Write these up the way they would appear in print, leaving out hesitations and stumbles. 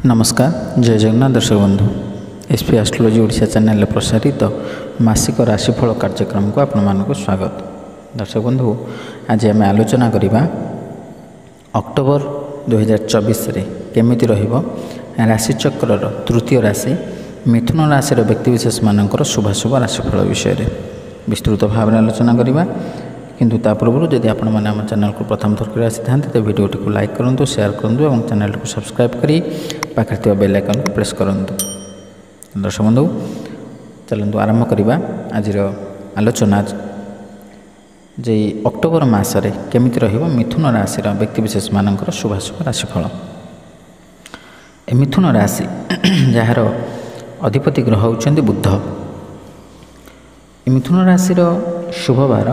नमस्कार जय जगन्नाथ दर्शक बंधु एसपी एस्ट्रोलॉजी ओडिशा चैनल प्रसारित मासिक राशिफल कार्यक्रम को आपण मानक स्वागत। दर्शक बंधु आज आम आलोचना करवा अक्टोबर 2024 रे केमिति रहिबो राशिचक्र तृतीय राशि मिथुन राशि व्यक्तिविशेष मानकर शुभाशुभ राशिफल विषय में विस्तृत भाव में आलोचना करवा। किंतु ता पूर्व जदि आपण मैंने आम चैनल को प्रथम थर कर आसी था तो वीडियोटी को लाइक करूँ, शेयर करूँ और चैनल को सब्सक्राइब करी पाखे बेल आइकन को प्रेस करूँ। दर्शक बंधु चलतु आरंभ करवा आज आलोचना जे अक्टोबर मासरे केमिति रहिबो मिथुन राशि व्यक्तिविशेष मानकर शुभाशुभ राशिफल। ए मिथुन राशि जार अधिपति ग्रह होउछन्ति बुध। मिथुन राशि शुभवार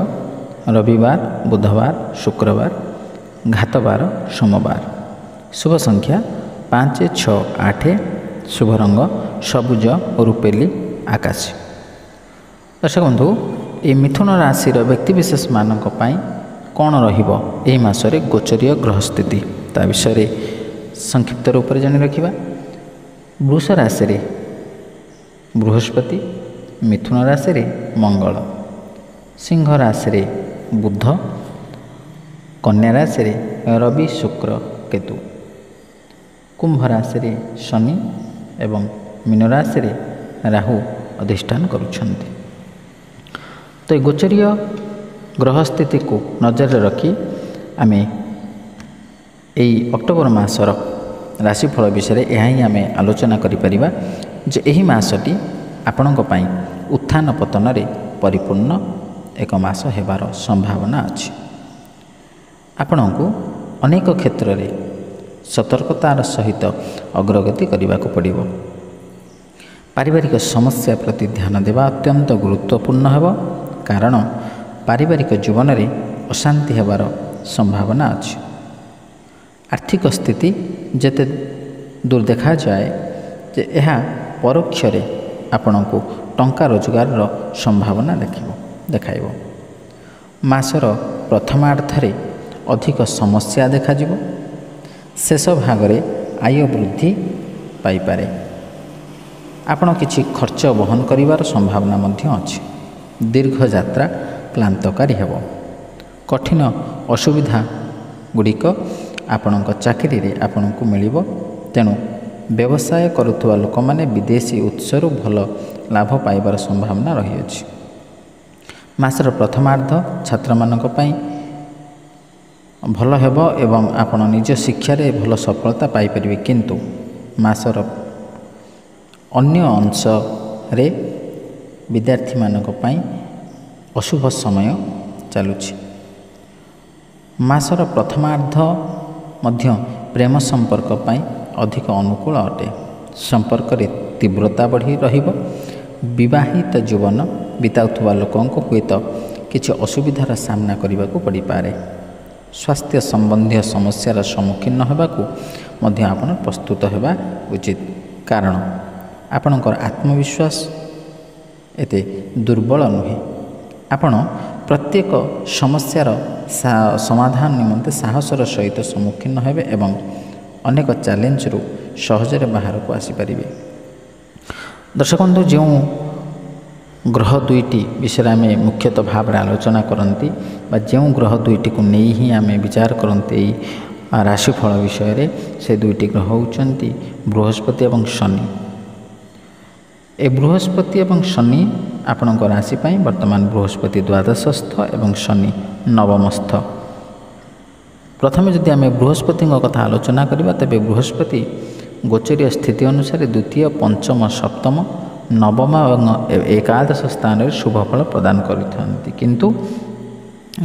रविवार, बुधवार, शुक्रवार, घातवार, सोमवार। शुभ संख्या 5, 6, 8। शुभ रंग सबुज रुपेली आकाशी। दर्शक बंधु ये मिथुन राशि व्यक्तिविशेष मानक पाई कौन रहिबो एही मासरे गोचरीय ग्रह स्थिति ता विषय संक्षिप्त रूप से जानी रखिबा। वृष राशि रे बृहस्पति, मिथुन राशि रे मंगल, सिंह राशि रे बुध, कन्या राशि रे रवि, शुक्र, केतु, कुंभ राशि रे शनि एवं मीन राशि रे राहु अधिष्ठान करुछन्ति। तो ये गोचरीय ग्रह स्थिति को नजर रखी आमे यही अक्टोबर मासर राशिफल विषय यह आम आलोचना करिपरिबा जे एही मासटी आपणक पई उत्थान पतन रे परिपूर्ण एक मास हेबार संभावना अछि। आपणको अनेक क्षेत्र में सतर्कतार सहित अग्रगति करने को पड़िबो। पारिवारिक समस्या प्रति ध्यान देवा अत्यंत गुरुत्वपूर्ण हेबो, कारण पारिवारिक जीवन में अशांति हेबार संभावना अछि। आर्थिक स्थिति जेते दूर देखा जाए जे यह परोक्ष रे आपणको टंका रोजगार संभावना देखाइबो। मासर प्रथमार्धरे अधिक समस्या देखा जिवो, शेष भागरे आय वृद्धि पाइपारे। आपण किछि खर्च वहन करिवार संभावना मध्य अछि। दीर्घ यात्रा क्लांतकारी हेबो। कठिन असुविधा गुड़िक आपणक चाकरी रे आपणको मिलिबो। तेणु व्यवसाय करुवा लोक माने विदेशी उत्सरु भल लाभ पाइबार संभावना रही अछि। मासर प्रथमार्ध छात्र मानक पई भल हेबो एवं आपण निज शिक्षा रे भल सफलता पाई परिबे, किंतु मासर अन्य अंश रे विद्यार्थी मानक पई अशुभ समय चलुछि। मासर प्रथमार्ध मध्य प्रेम संपर्क पई अधिक अनुकूल अटे। संपर्क रे तीव्रता बढ़ी रहिबो। विवाहित जीवन बिताउथुवा लोकंको हुएत किछि असुविधार सामना करने को पड़ी पारे। स्वास्थ्य संबंधी समस्यार सम्मुखीन होबाकू मध्य आपण प्रस्तुत होगा उचित, कारण आपणकर आत्मविश्वास एते दुर्बल नुहे। आपण प्रत्येक समस्यार समाधान निमंते साहसर सहित सम्मुखीन हेबे एवं अनेक चैलेंज रु सहजरे बाहर को आसी परिबे। दर्शक बंधु जो ग्रह दुईटी विषय आम मुख्यतः भाव आलोचना करती जो ग्रह दुईटी को नहीं ही आम विचार करते राशिफल विषय रे, से दुईटी ग्रह होउचंती बृहस्पति एवं शनि। ए बृहस्पति एवं शनि आपणक राशि पाई वर्तमान बृहस्पति द्वादशस्थ एवं शनि नवमस्थ। प्रथमे जदि आम बृहस्पति कथा आलोचना करवा तेबे बृहस्पति गोचरीय स्थिति अनुसार द्वितीय, पंचम, सप्तम, नवम और एकादश स्थान में शुभफल प्रदान करथांती, किंतु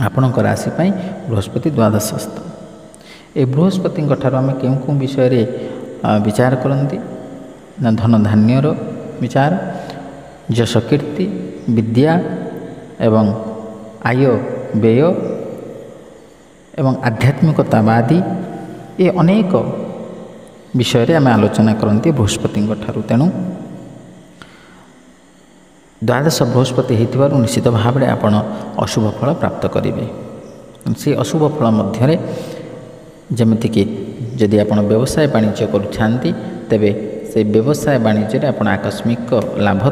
आपणक राशि पाई बृहस्पति द्वादशस्थ। ए बृहस्पति ठार आम केउं विषय रे विचार करती ना धन धान्यर विचार, यश कीर्ति, विद्या एवं आय व्यय एवं आध्यात्मिकतावादी ये अनेक विषय रे आम आलोचना करती बृहस्पति ठारू। तेणु द्वादश बृहस्पति होइतिबारु निश्चित भाव में आपण अशुभ फल प्राप्त करेंगे। से अशुभ फल मध्य जमीक जदि आप व्यवसाय वाणिज्य करुँच ତେବେ ସେ ବ୍ୟବସାୟ ବାଣିଜ୍ୟରେ ଆପଣ ଆକସ୍ମିକ ଲାଭ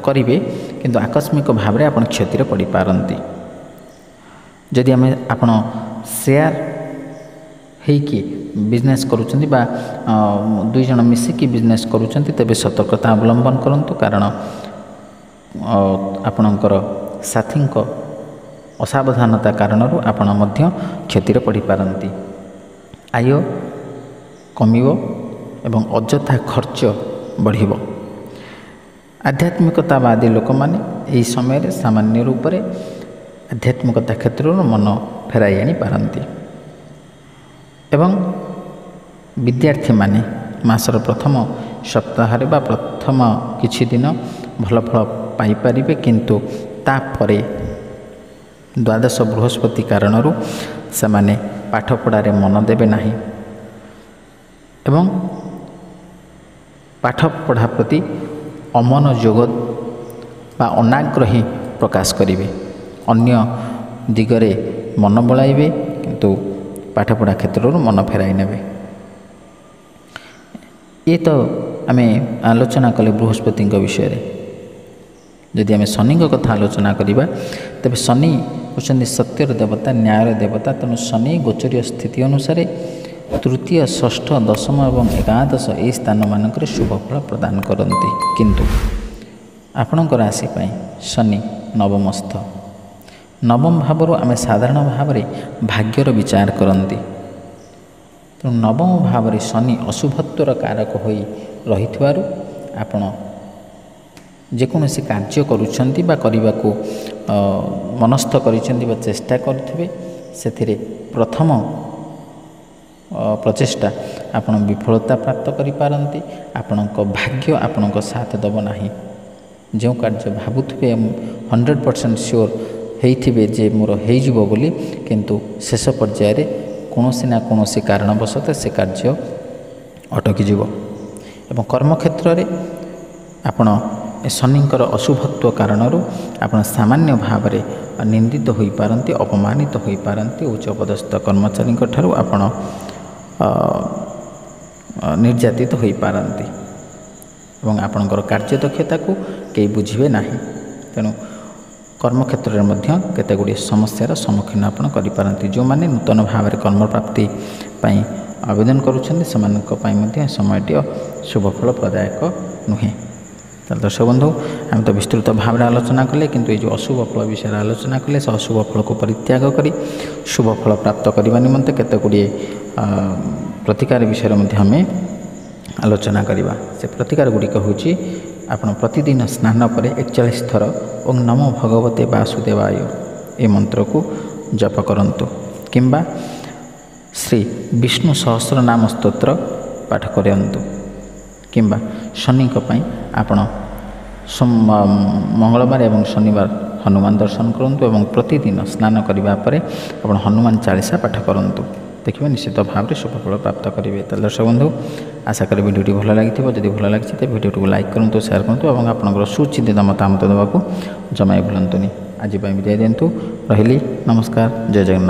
କରିବେ, କିନ୍ତୁ ଆକସ୍ମିକ ଭାବରେ ଆପଣ କ୍ଷତିରେ ପଡ଼ିପାରନ୍ତି। ଯଦି ଆପଣ ସେୟାର ହେଇକି ବିଜନେସ୍ କରୁଛନ୍ତି ବା ଦୁଇ ଜଣ ମିଶିକି ବିଜନେସ୍ କରୁଛନ୍ତି, ତେବେ ସତର୍କତା ଅବଲମ୍ବନ କରନ୍ତୁ, କାରଣ ଆପଣଙ୍କର ସାଥୀଙ୍କ ଅସାବଧାନତା କାରଣରୁ ଆପଣ ମଧ୍ୟ କ୍ଷତିରେ ପଡ଼ିପାରନ୍ତି। ଆୟ କମିବ ଏବଂ ଅଯଥା ଖର୍ଚ୍ଚ ବଢ଼ିବ। ଆଧ୍ୟାତ୍ମିକତାବାଦୀ ଲୋକମାନେ ଏହି ସମୟରେ ସାମାନ୍ୟ ରୂପରେ ଆଧ୍ୟାତ୍ମିକତା କ୍ଷେତ୍ରରୁ ମନ ଫେରାଇ ଆଣିପାରନ୍ତି। ଏବଂ ବିଦ୍ୟାର୍ଥୀମାନେ ମାସର ପ୍ରଥମ ସପ୍ତାହରେ ବା ପ୍ରଥମ କିଛି ଦିନ ଭଲ ଫଳ ପାଇପାରିବେ, କିନ୍ତୁ ତାପରେ ଦ୍ୱାଦଶ ବୃହସ୍ପତି କାରଣରୁ ସେମାନେ ପାଠପଢ଼ାରେ ମନ ଦେବେ ନାହିଁ ଏବଂ ପାଠପଢ଼ା ପ୍ରତି ଅମନୋଯୋଗ ବା ଅନାଗ୍ରହୀ ପ୍ରକାଶ କରିବେ। ଅନ୍ୟ ଦିଗରେ ମନ ବଳାଇବେ, କିନ୍ତୁ ପାଠପଢ଼ା କ୍ଷେତ୍ରରୁ ମନ ଫେରାଇ ନେବେ। ଏ ତ ଆମେ ଆଲୋଚନା କଲେ ବୃହସ୍ପତିଙ୍କ ବିଷୟରେ। ଯଦି ଆମେ ଶନିଙ୍କ କଥା ଆଲୋଚନା କରିବା, ତେବେ ଶନି ହେଉଛନ୍ତି ସତ୍ୟର ଦେବତା, ନ୍ୟାୟର ଦେବତା। ତେଣୁ ଶନି ଗୋଚରୀୟ ସ୍ଥିତି ଅନୁସାରେ ତୃତୀୟ, ଷଷ୍ଠ, ଦଶମ ଏବଂ ଏକାଦଶ ଏହି ସ୍ଥାନମାନଙ୍କରେ ଶୁଭ ଫଳ ପ୍ରଦାନ କରନ୍ତି। କିନ୍ତୁ ଆପଣଙ୍କ ରାଶି ପାଇଁ ଶନି ନବମସ୍ଥ। ନବମ ଭାବରୁ ଆମେ ସାଧାରଣ ଭାବରେ ଭାଗ୍ୟର ବିଚାର କରନ୍ତି। ତେଣୁ ନବମ ଭାବରେ ଶନି ଅଶୁଭତ୍ୱର କାରକ ହୋଇ ରହିଥିବାରୁ ଆପଣ ଯେକୌଣସି କାର୍ଯ୍ୟ କରୁଛନ୍ତି ବା କରିବାକୁ ମନସ୍ଥ କରିଛନ୍ତି ବା ଚେଷ୍ଟା କରୁଥିବେ, ସେଥିରେ ପ୍ରଥମ ପ୍ରଚେଷ୍ଟା ଆପଣ ବିଫଳତା ପ୍ରାପ୍ତ କରିପାରନ୍ତି। ଆପଣଙ୍କ ଭାଗ୍ୟ ଆପଣଙ୍କ ସାଥ ଦେବ ନାହିଁ। ଯେଉଁ କାର୍ଯ୍ୟ ଭାବୁଥିବେ 100% ସିଓର ହେଇଥିବେ ଯେ ମୋର ହେଇଯିବ ବୋଲି, କିନ୍ତୁ ଶେଷ ପର୍ଯ୍ୟାୟରେ କୌଣସି ନା କୌଣସି କାରଣବଶତଃ ସେ କାର୍ଯ୍ୟ ଅଟକିଯିବ। ଏବଂ କର୍ମକ୍ଷେତ୍ରରେ ଆପଣ ଶନିଙ୍କର ଅଶୁଭତ୍ୱ କାରଣରୁ ଆପଣ ସାମାନ୍ୟ ଭାବରେ ନିନ୍ଦିତ ହୋଇପାରନ୍ତି, ଅପମାନିତ ହୋଇପାରନ୍ତି। ଉଚ୍ଚପଦସ୍ଥ କର୍ମଚାରୀଙ୍କ ଠାରୁ ଆପଣ ନିର୍ଯାତିତ ହୋଇପାରନ୍ତି ଏବଂ ଆପଣଙ୍କର କାର୍ଯ୍ୟଦକ୍ଷତାକୁ କେହି ବୁଝିବେ ନାହିଁ। ତେଣୁ କର୍ମକ୍ଷେତ୍ରରେ ମଧ୍ୟ କେତେ ଗୁଡ଼ିଏ ସମସ୍ୟାର ସମ୍ମୁଖୀନ ଆପଣ କରିପାରନ୍ତି। ଯେଉଁମାନେ ନୂତନ ଭାବରେ କର୍ମପ୍ରାପ୍ତି ପାଇଁ ଆବେଦନ କରୁଛନ୍ତି, ସେମାନଙ୍କ ପାଇଁ ମଧ୍ୟ ସମୟଟି ଶୁଭଫଳ ପ୍ରଦାୟକ ନୁହେଁ। ତାହେଲେ ଦର୍ଶକ ବନ୍ଧୁ, ଆମେ ତ ବିସ୍ତୃତ ଭାବରେ ଆଲୋଚନା କଲେ, କିନ୍ତୁ এই ଯେଉଁ ଅଶୁଭ ଫଳ ବିଷୟରେ ଆଲୋଚନା କଲେ, ସେ ଅଶୁଭ ଫଳକୁ ପରିତ୍ୟାଗ କରି ଶୁଭ ଫଳ ପ୍ରାପ୍ତ କରିବା ନିମନ୍ତେ କେତେ ଗୁଡ଼ିଏ ପ୍ରତିକାର ବିଷୟରେ ମଧ୍ୟ ଆମେ ଆଲୋଚନା କରିବା। ସେ ପ୍ରତିକାର ଗୁଡ଼ିକ ହେଉଛି, ଆପଣ ପ୍ରତିଦିନ ସ୍ନାନ ପରେ 41 ଥର ଓଂ ନମୋ ଭଗବତେ ବାସୁଦେବାୟ ଏ ମନ୍ତ୍ରକୁ ଜପ କରନ୍ତୁ, କିମ୍ବା ଶ୍ରୀ ବିଷ୍ଣୁ ସହସ୍ରନାମ ସ୍ତୋତ୍ର ପାଠ କରନ୍ତୁ, କିମ୍ବା ଶନିଙ୍କ ପାଇଁ ଆପଣ ମଙ୍ଗଳବାର ଏବଂ ଶନିବାର ହନୁମାନ ଦର୍ଶନ କରନ୍ତୁ ଏବଂ ପ୍ରତିଦିନ ସ୍ନାନ କରିବା ପରେ ଆପଣ ହନୁମାନ ଚାଳିଶା ପାଠ କରନ୍ତୁ। ଦେଖିବେ ନିଶ୍ଚିତ ଭାବରେ ଶୁଭଫଳ ପ୍ରାପ୍ତ କରିବେ। ତାହେଲେ ଦର୍ଶକ ବନ୍ଧୁ, ଆଶା କরি ଭିଡ଼ିଓଟି ଭଲ ଲାଗିଥିବ। ଯଦି ଭଲ ଲାଗିଛି ତେବେ ଭିଡ଼ିଓଟିକୁ ଲାଇକ୍ କରନ୍ତୁ, ସେୟାର କରନ୍ତୁ ଏବଂ ଆପଣଙ୍କର ସୁଚିନ୍ତିତ ମତାମତ ଦେବାକୁ ଜମା ଭୁଲନ୍ତୁନି। ଆଜି ପାଇଁ ବିଦାୟ ଦିଅନ୍ତୁ। ରହିଲି, ନମସ୍କାର, ଜୟ ଜଗନ୍ନାଥ।